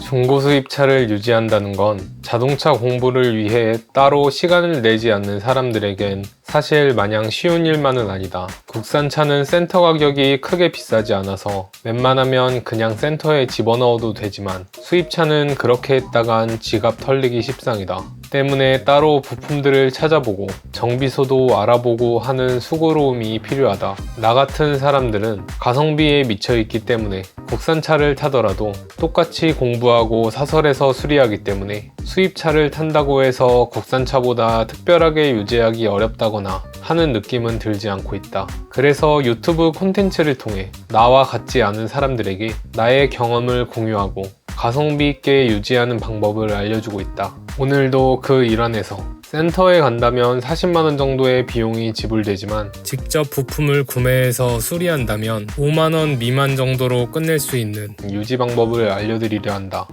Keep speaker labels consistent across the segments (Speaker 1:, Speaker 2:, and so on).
Speaker 1: 중고 수입차를 유지한다는 건 자동차 공부를 위해 따로 시간을 내지 않는 사람들에겐 사실 마냥 쉬운 일만은 아니다. 국산차는 센터 가격이 크게 비싸지 않아서 웬만하면 그냥 센터에 집어넣어도 되지만 수입차는 그렇게 했다간 지갑 털리기 십상이다. 때문에 따로 부품들을 찾아보고 정비소도 알아보고 하는 수고로움이 필요하다. 나 같은 사람들은 가성비에 미쳐있기 때문에 국산차를 타더라도 똑같이 공부하고 사설에서 수리하기 때문에 수입차를 탄다고 해서 국산차보다 특별하게 유지하기 어렵다거나 하는 느낌은 들지 않고 있다. 그래서 유튜브 콘텐츠를 통해 나와 같지 않은 사람들에게 나의 경험을 공유하고 가성비 있게 유지하는 방법을 알려주고 있다. 오늘도 그 일환에서 센터에 간다면 40만원 정도의 비용이 지불되지만 직접 부품을 구매해서 수리한다면 5만원 미만 정도로 끝낼 수 있는 유지 방법을 알려드리려 한다.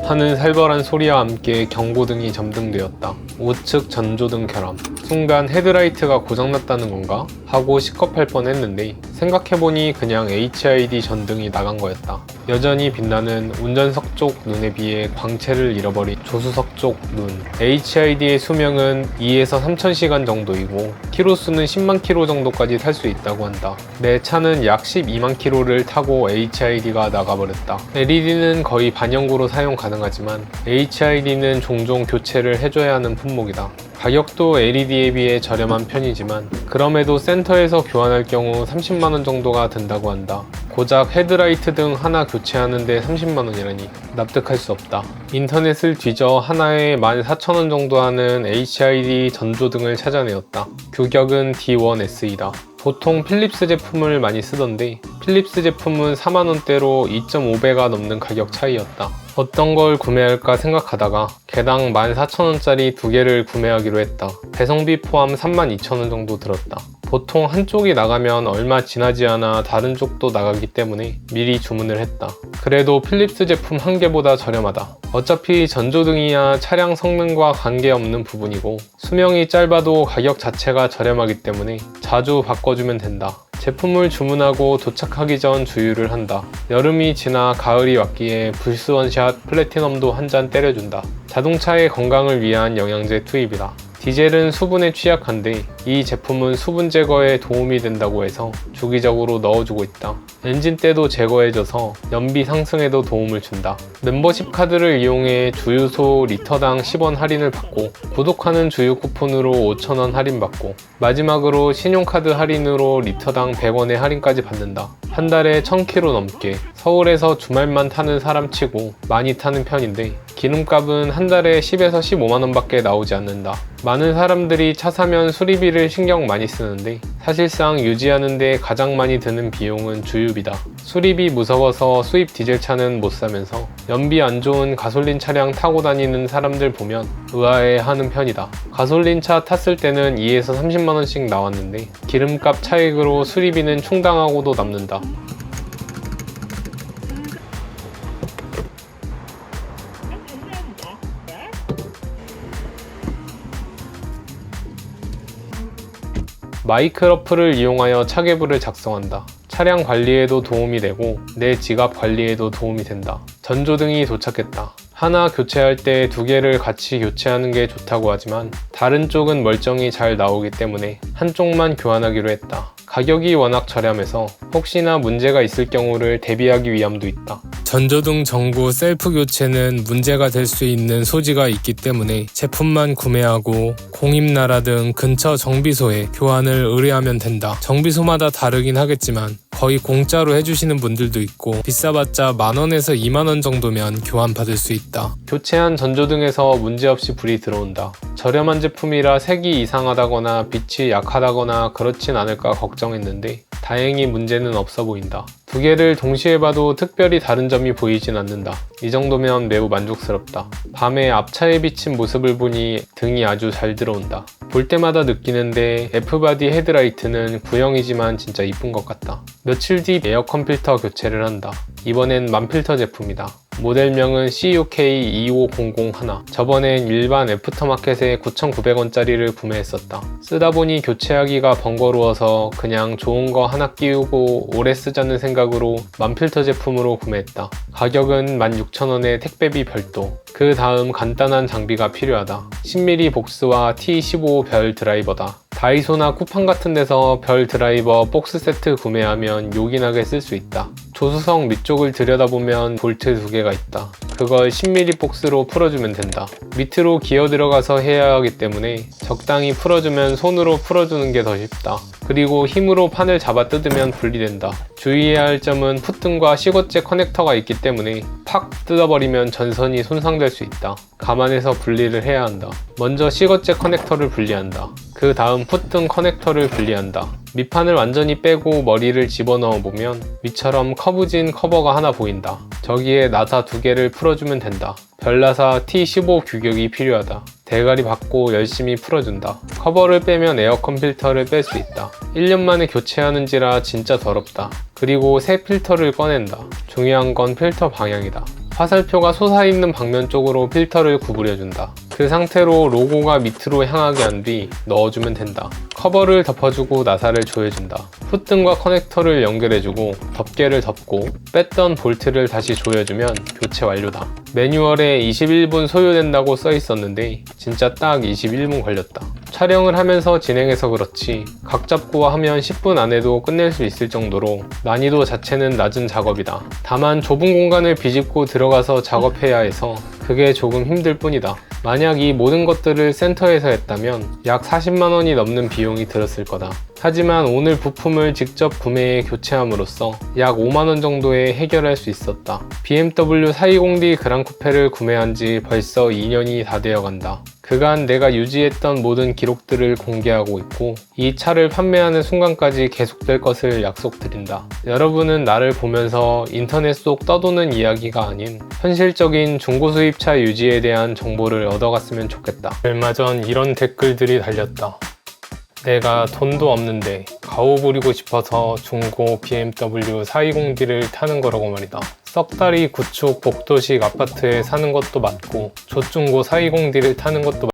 Speaker 1: 하는 살벌한 소리와 함께 경고등이 점등되었다. 우측 전조등 켜람. 순간 헤드라이트가 고장났다는 건가? 하고 식겁할 뻔했는데 생각해보니 그냥 HID 전등이 나간 거였다. 여전히 빛나는 운전석 쪽 눈에 비해 광채를 잃어버린 조수석 쪽 눈. HID의 수명은 2에서 3,000시간 정도이고 키로수는 10만 키로 정도까지 탈 수 있다고 한다. 내 차는 약 12만 키로를 타고 HID가 나가버렸다. LED는 거의 반영구로 사용 가능하지만 HID는 종종 교체를 해줘야 하는 품목이다. 가격도 LED에 비해 저렴한 편이지만 그럼에도 센터에서 교환할 경우 30만원 정도가 든다고 한다. 고작 헤드라이트 등 하나 교체하는데 30만원이라니 납득할 수 없다. 인터넷을 뒤져 하나에 14,000원 정도 하는 HID 전조등을 찾아내었다. 규격은 D1SE다. 보통 필립스 제품을 많이 쓰던데 필립스 제품은 4만원대로 2.5배가 넘는 가격 차이였다. 어떤 걸 구매할까 생각하다가 개당 14,000원짜리 두 개를 구매하기로 했다. 배송비 포함 32,000원 정도 들었다. 보통 한쪽이 나가면 얼마 지나지 않아 다른 쪽도 나가기 때문에 미리 주문을 했다. 그래도 필립스 제품 한 개보다 저렴하다. 어차피 전조등이야 차량 성능과 관계없는 부분이고 수명이 짧아도 가격 자체가 저렴하기 때문에 자주 바꿔주면 된다. 제품을 주문하고 도착하기 전 주유를 한다. 여름이 지나 가을이 왔기에 불스원샷 플래티넘도 한 잔 때려준다. 자동차의 건강을 위한 영양제 투입이다. 디젤은 수분에 취약한데 이 제품은 수분 제거에 도움이 된다고 해서 주기적으로 넣어주고 있다. 엔진 때도 제거해줘서 연비 상승에도 도움을 준다. 멤버십 카드를 이용해 주유소 리터당 10원 할인을 받고 구독하는 주유 쿠폰으로 5,000원 할인받고 마지막으로 신용카드 할인으로 리터당 100원의 할인까지 받는다. 한 달에 1000km 넘게 서울에서 주말만 타는 사람 치고 많이 타는 편인데 기름값은 한 달에 10에서 15만원 밖에 나오지 않는다. 많은 사람들이 차 사면 수리비를 신경 많이 쓰는데 사실상 유지하는데 가장 많이 드는 비용은 주유비다. 수리비 무서워서 수입 디젤차는 못 사면서 연비 안 좋은 가솔린 차량 타고 다니는 사람들 보면 의아해하는 편이다. 가솔린차 탔을 때는 2에서 30만원씩 나왔는데 기름값 차익으로 수리비는 충당하고도 남는다. 마이크러프를 이용하여 차계부를 작성한다. 차량 관리에도 도움이 되고 내 지갑 관리에도 도움이 된다. 전조등이 도착했다. 하나 교체할 때 두 개를 같이 교체하는 게 좋다고 하지만 다른 쪽은 멀쩡히 잘 나오기 때문에 한쪽만 교환하기로 했다. 가격이 워낙 저렴해서 혹시나 문제가 있을 경우를 대비하기 위함도 있다. 전조등 전구 셀프 교체는 문제가 될 수 있는 소지가 있기 때문에 제품만 구매하고 공임나라 등 근처 정비소에 교환을 의뢰하면 된다. 정비소마다 다르긴 하겠지만 거의 공짜로 해주시는 분들도 있고 비싸봤자 만원에서 2만원 정도면 교환받을 수 있다. 교체한 전조등에서 문제없이 불이 들어온다. 저렴한 제품이라 색이 이상하다거나 빛이 약하다거나 그렇진 않을까 걱정했는데 다행히 문제는 없어 보인다. 두 개를 동시에 봐도 특별히 다른 점이 보이진 않는다. 이 정도면 매우 만족스럽다. 밤에 앞차에 비친 모습을 보니 등이 아주 잘 들어온다. 볼 때마다 느끼는데 F바디 헤드라이트는 구형이지만 진짜 이쁜 것 같다. 며칠 뒤 에어컨 필터 교체를 한다. 이번엔 만필터 제품이다. 모델명은 CUK25001. 저번엔 일반 애프터마켓에 9,900원짜리를 구매했었다. 쓰다 보니 교체하기가 번거로워서 그냥 좋은 거 하나 끼우고 오래 쓰자는 생각으로 만필터 제품으로 구매했다. 가격은 16,000원에 택배비 별도. 그 다음 간단한 장비가 필요하다. 10mm 복스와 T15 별 드라이버다. 다이소나 쿠팡 같은 데서 별 드라이버 박스 세트 구매하면 요긴하게 쓸 수 있다. 조수석 밑쪽을 들여다보면 볼트 2개가 있다. 그걸 10mm 박스로 풀어주면 된다. 밑으로 기어 들어가서 해야 하기 때문에 적당히 풀어주면 손으로 풀어주는 게 더 쉽다. 그리고 힘으로 판을 잡아 뜯으면 분리된다. 주의해야 할 점은 풋등과 시거제 커넥터가 있기 때문에 팍 뜯어버리면 전선이 손상될 수 있다. 감안해서 분리를 해야 한다. 먼저 시거제 커넥터를 분리한다. 그 다음 풋등 커넥터를 분리한다. 밑판을 완전히 빼고 머리를 집어넣어 보면 위처럼 커브진 커버가 하나 보인다. 저기에 나사 2개를 풀어주면 된다. 별나사 T15 규격이 필요하다. 대가리 받고 열심히 풀어준다. 커버를 빼면 에어컨 필터를 뺄 수 있다. 1년 만에 교체하는지라 진짜 더럽다. 그리고 새 필터를 꺼낸다. 중요한 건 필터 방향이다. 화살표가 솟아있는 방면 쪽으로 필터를 구부려준다. 그 상태로 로고가 밑으로 향하게 한 뒤 넣어주면 된다. 커버를 덮어주고 나사를 조여준다. 풋등과 커넥터를 연결해주고 덮개를 덮고 뺐던 볼트를 다시 조여주면 교체 완료다. 매뉴얼에 21분 소요된다고 써있었는데 진짜 딱 21분 걸렸다. 촬영을 하면서 진행해서 그렇지 각 잡고 하면 10분 안에도 끝낼 수 있을 정도로 난이도 자체는 낮은 작업이다. 다만 좁은 공간을 비집고 들어가서 작업해야 해서 그게 조금 힘들 뿐이다. 만약 이 모든 것들을 센터에서 했다면 약 40만원이 넘는 비용이 들었을 거다. 하지만 오늘 부품을 직접 구매해 교체함으로써 약 5만원 정도에 해결할 수 있었다. BMW 420D 그랑쿠페를 구매한 지 벌써 2년이 다 되어 간다. 그간 내가 유지했던 모든 기록들을 공개하고 있고 이 차를 판매하는 순간까지 계속될 것을 약속드린다. 여러분은 나를 보면서 인터넷 속 떠도는 이야기가 아닌 현실적인 중고 수입차 유지에 대한 정보를 얻어갔으면 좋겠다. 얼마 전 이런 댓글들이 달렸다. 내가 돈도 없는데 가오 부리고 싶어서 중고 BMW 420D를 타는 거라고 말이다. 썩다리 구축 복도식 아파트에 사는 것도 맞고 조중고 420D를 타는 것도